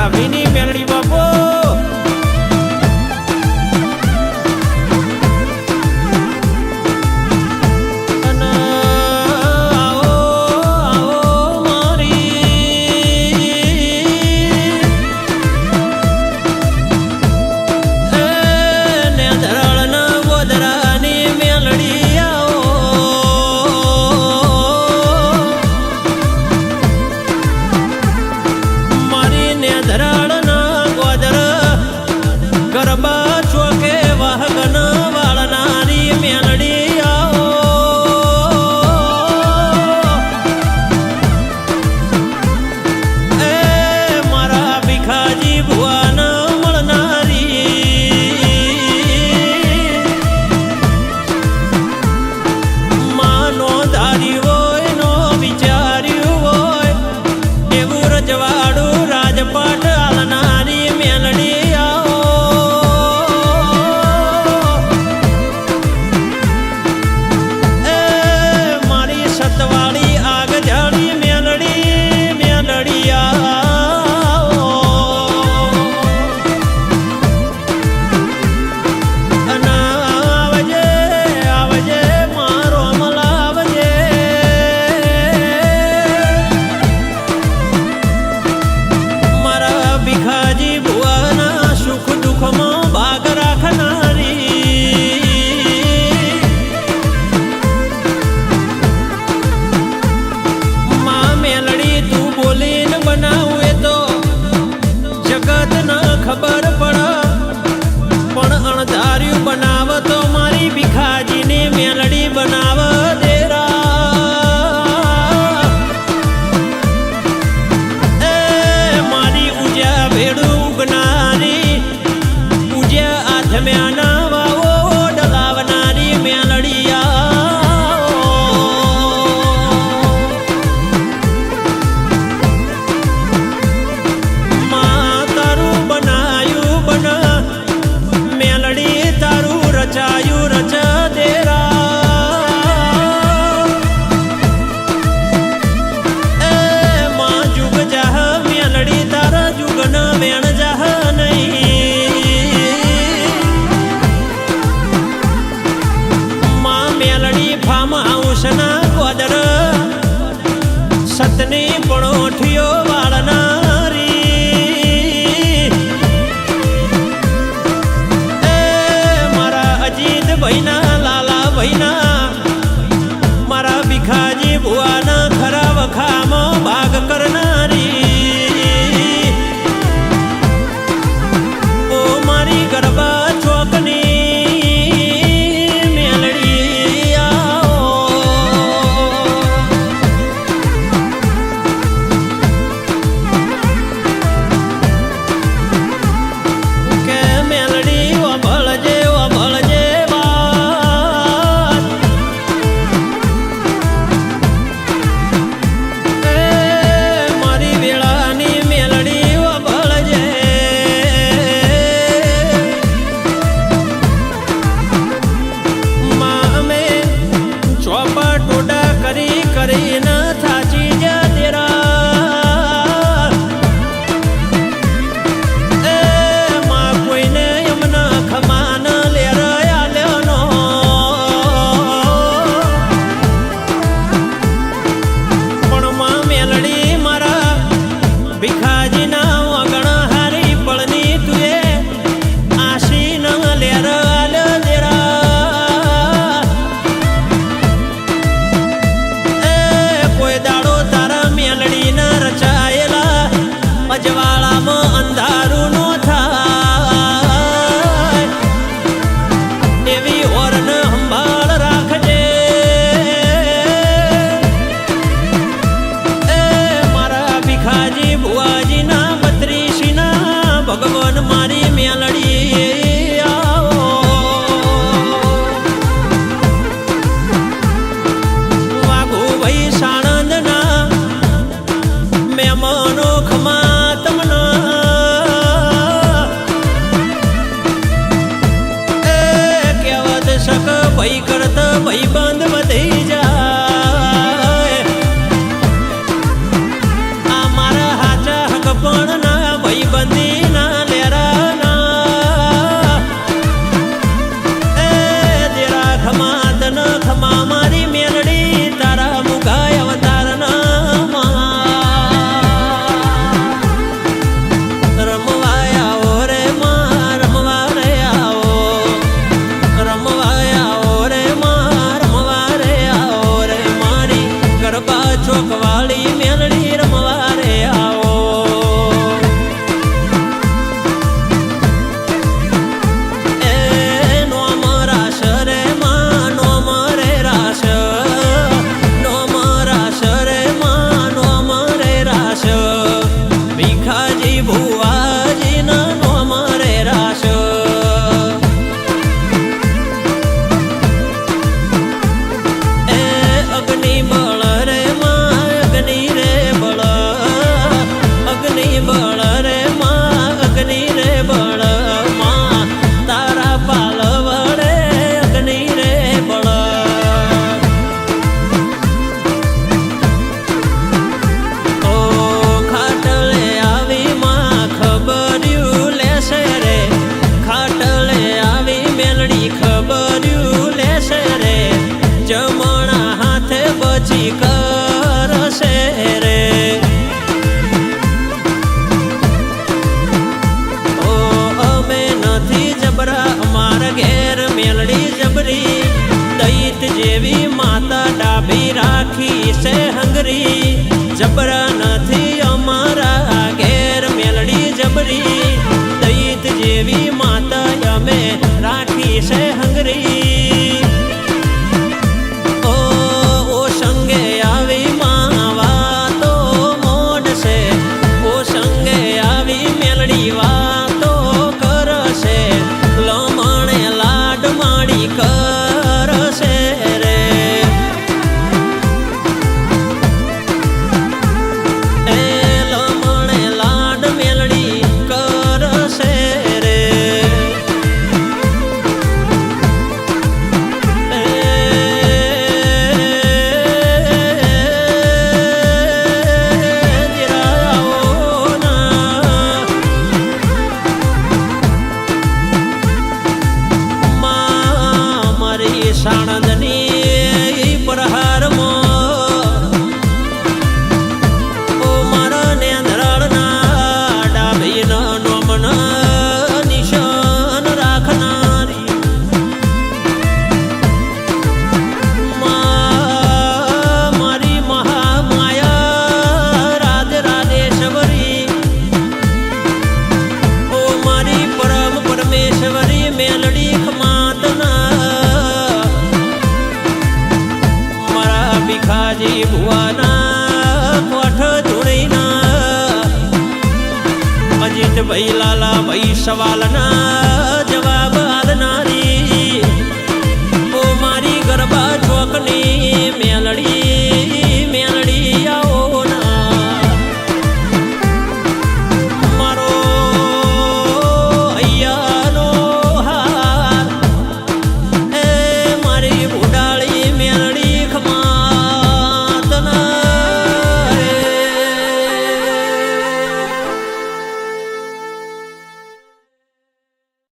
mini Meldi બાપો સતની પણોઠીઓ વાળનારી મારા અજીત ભાઈના લાલા ભાઈના મારા ભીખાજી ભુવાના ખરા વખામાં ભાગ કરનારી ઓ મારી ગરબા ચોકની અજવાળામાં અંધારું નો થાય એવી ઓરન સંભાળ રાખજે એ મારા ભીખાજી ભુવાજીના બત્રીસીના ભગવાન મારી મેલડી આવો વાઘુભાઈ સાણંદના મહેમાનો ખમા ભાઈ કરતા ભાઈ બંધ વધી જાય આ મારા હાચા હક પણ ના ભાઈ બંધ હંગરી દૈત જેવી માતા ડાભી રાખી છે હંગરી જબરા નથી અમારા ઘેર મેલડી જબરી દૈત જેવી માતા અમે રાખી છે હંગરી ઓ સંગે આવી માવા તો મોડ છે ઓ સંગે આવી મેલડી વાતો કરશે લમણે લાડ માડી કરશે રે એ લમણે લાડ મેલડી કરશે રે સાણંદની પ્રહારમાં ઓ મારા નેંદરાળના ડાભીના નોમના નિશાન રાખનારી મારી મહામાયા રાધે રાધેશ્વરી ઓ મારી પરમ પરમેશ્વરી મેલડી ખમાતના ભીખાજી ભુવાના કોઠ ધૂણીના અજીત ભાઈ લાલા ભાઈ સવાલના